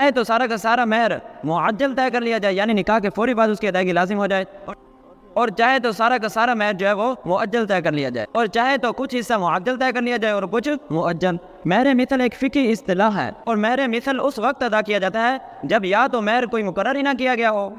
चाहे तो सारा का सारा महर मुअज्जल तय कर लिया जाए, यानी निकाह के फौरी बाद उसकी अदायगी लाजिम हो जाए, और चाहे तो सारा का सारा महर जो है वो मुअज्जल तय कर लिया जाए, और चाहे तो कुछ हिस्सा मुअज्जल तय कर लिया जाए और कुछ मुअज्जल। महर मिसल एक फ़िक़ही इस्तिलाह है, और महर मिसल उस वक्त अदा किया जाता है जब या तो महर कोई मुकर्रर ही ना किया गया हो।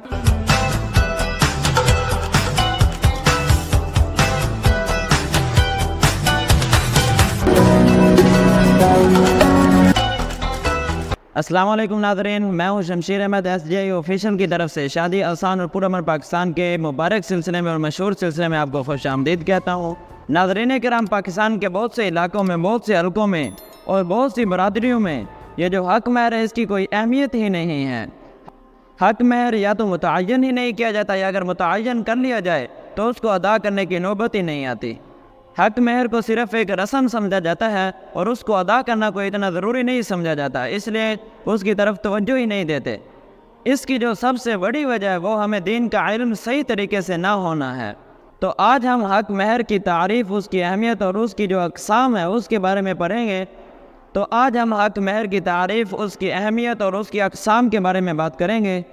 अस्सलाम वालेकुम नाज़रीन, मैं हूँ शमशीर अहमद SJ ऑफिशियल की तरफ से शादी आसान और पुरअमन पाकिस्तान के मुबारक सिलसिले में और मशहूर सिलसिले में आपको खुश आमदीद कहता हूँ। नाज़रीन किराम, पाकिस्तान के बहुत से इलाकों में, बहुत से हलकों में और बहुत सी बरादरियों में ये जो हक महर है इसकी कोई अहमियत ही नहीं है। हक महर या तो मुतअय्यन ही नहीं किया जाता, या अगर मुतअय्यन कर लिया जाए तो उसको अदा करने की नौबत ही नहीं आती। हक महर को सिर्फ एक रस्म समझा जाता है और उसको अदा करना कोई इतना ज़रूरी नहीं समझा जाता, इसलिए उसकी तरफ तवज्जो ही नहीं देते। इसकी जो सबसे बड़ी वजह है वो हमें दीन का इल्म सही तरीके से ना होना है। तो आज हम हक महर की तारीफ़, उसकी अहमियत और उसकी जो अक़साम है उसके बारे में पढ़ेंगे। तो आज हम हक महर की तारीफ़, उसकी अहमियत और उसकी अक़साम के बारे में बात करेंगे।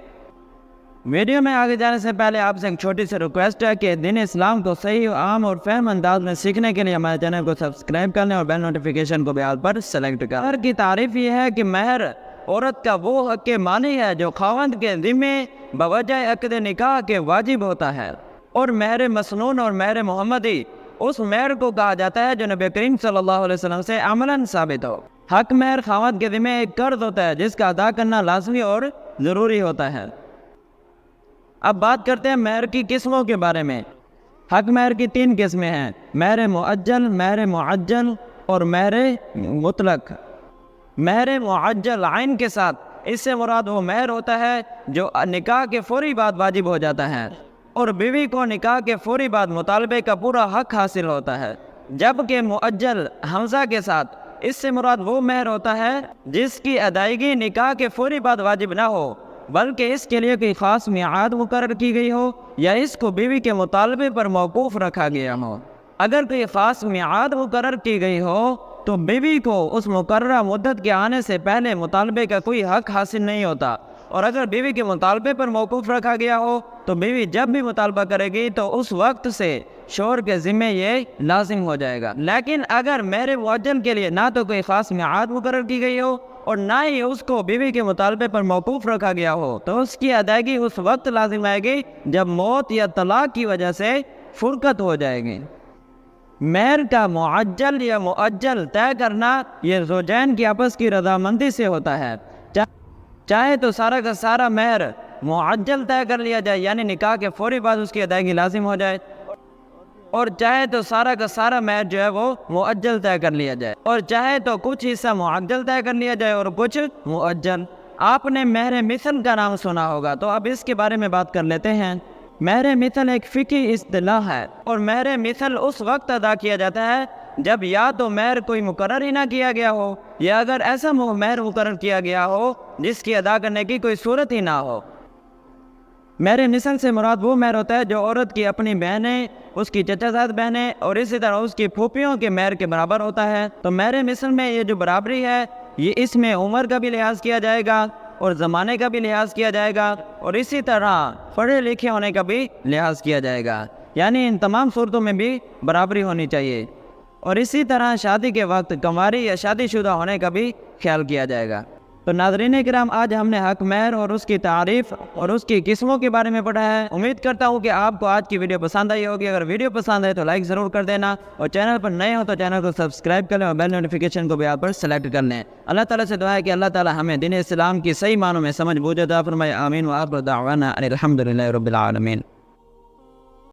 वीडियो में आगे जाने से पहले आपसे एक छोटी सी रिक्वेस्ट है कि दीन इस्लाम को सही, आम और फहम अंदाज में सीखने के लिए हमारे चैनल को सब्सक्राइब कर लें और बेल नोटिफिकेशन को भी ऑल पर सेलेक्ट करें। महर की तारीफ़ ये है कि महर औरत का वो हक के मानी है जो खावंद के ज़िम्मे बवजह अक़द निकाह के वाजिब होता है, और महर मसनून और महर मोहम्मदी उस महर को कहा जाता है जो नबी करीम सल्लल्लाहु अलैहि वसल्लम से अमलन साबित हो। हक महर खावंद के ज़िम्मे एक कर्ज होता है जिसका अदा करना लाजमी और ज़रूरी होता है। अब बात करते हैं महर की किस्मों के बारे में। हक महर की 3 किस्में हैं, महर मुअज्जल, महर मुअज्जल और महर मुतलक। महर मुअज्जल आइन के साथ, इससे मुराद वो महर होता है जो निकाह के फौरी बाद वाजिब हो जाता है और बीवी को निकाह के फौरी बाद मुतालबे का पूरा हक हासिल होता है। जबकि मुअज्जल हमज़ा के साथ, इससे मुराद वो महर होता है जिसकी अदायगी निकाह के फौरी बाद वाजिब ना हो, बल्कि इसके लिए कोई ख़ास मियाद मुकर्रर की गई हो या इसको बीवी के मुतालबे पर मौकूफ़ रखा गया हो। अगर कोई ख़ास मियाद मुकर्रर की गई हो तो बीवी को उस मुकर्ररा मुद्दत के आने से पहले मुतालबे का कोई हक हासिल नहीं होता, और अगर बीवी के मुतालबे पर मौकूफ़ रखा गया हो तो बीवी जब भी मुतालबा करेगी तो उस वक्त से शोहर के ज़िम्मे ये लाजिम हो जाएगा। लेकिन अगर महर मुअज्जल के लिए ना तो कोई ख़ास मियाद मुकर्रर की गई हो और ना ही उसको बीवी के मुतालबे पर मौकूफ़ रखा गया हो तो उसकी अदायगी उस वक्त लाजिम आएगी जब मौत या तलाक की वजह से फुरकत हो जाएगी। महर का मुअज्जल या मुअज्जल तय करना ये ज़ौजैन की आपस की रज़ामंदी से होता है। चाहे तो सारा का सारा महर मुअज्जल तय कर लिया जाए, यानी निकाह के फौरी बाद उसकी अदायगी लाजिम हो जाए, और चाहे तो सारा का सारा महर जो है वो मुअज्जल तय कर लिया जाए, और चाहे तो कुछ हिस्सा मुअज्जल तय कर लिया जाए और कुछ मुअज्जल। आपने महर मिसल का नाम सुना होगा, तो अब इसके बारे में बात कर लेते हैं। महर मिसल एक फ़िक़ही इस्तिलाह है, और महर मिसल उस वक्त अदा किया जाता है जब या तो महर कोई मुकर्रर ही ना किया गया हो, या अगर ऐसा महर मुकर्रर किया गया हो जिसकी अदा करने की कोई सूरत ही ना हो। महर मिसल से मुराद वो महर होता है जो औरत की अपनी बहनें, उसकी चचाजाद बहनें और इसी तरह उसकी फूफियों के महर के बराबर होता है। तो महर मिसल में ये जो बराबरी है, ये इसमें उम्र का भी लिहाज किया जाएगा और ज़माने का भी लिहाज किया जाएगा, और इसी तरह पढ़े लिखे होने का भी लिहाज किया जाएगा, यानी इन तमाम सूरतों में भी बराबरी होनी चाहिए। और इसी तरह शादी के वक्त कंवारी या शादीशुदा होने का भी ख्याल किया जाएगा। तो नाज़रीन किराम, आज हमने हक महर और उसकी तारीफ़ और उसकी किस्मों के बारे में पढ़ा है। उम्मीद करता हूँ कि आपको आज की वीडियो पसंद आई होगी। अगर वीडियो पसंद आए तो लाइक ज़रूर कर देना, और चैनल पर नए हो तो चैनल को सब्सक्राइब कर लें और बेल नोटिफिकेशन को भी आप पर सेलेक्ट कर लें। अल्लाह ताला से दुआ है कि अल्लाह ताला हमें दीन इस्लाम की सही मानों में समझ बूझ अता फरमाए। आमीन व आखिर दावाना अनिल हम्दुलिल्लाहि रब्बिल आलमीन।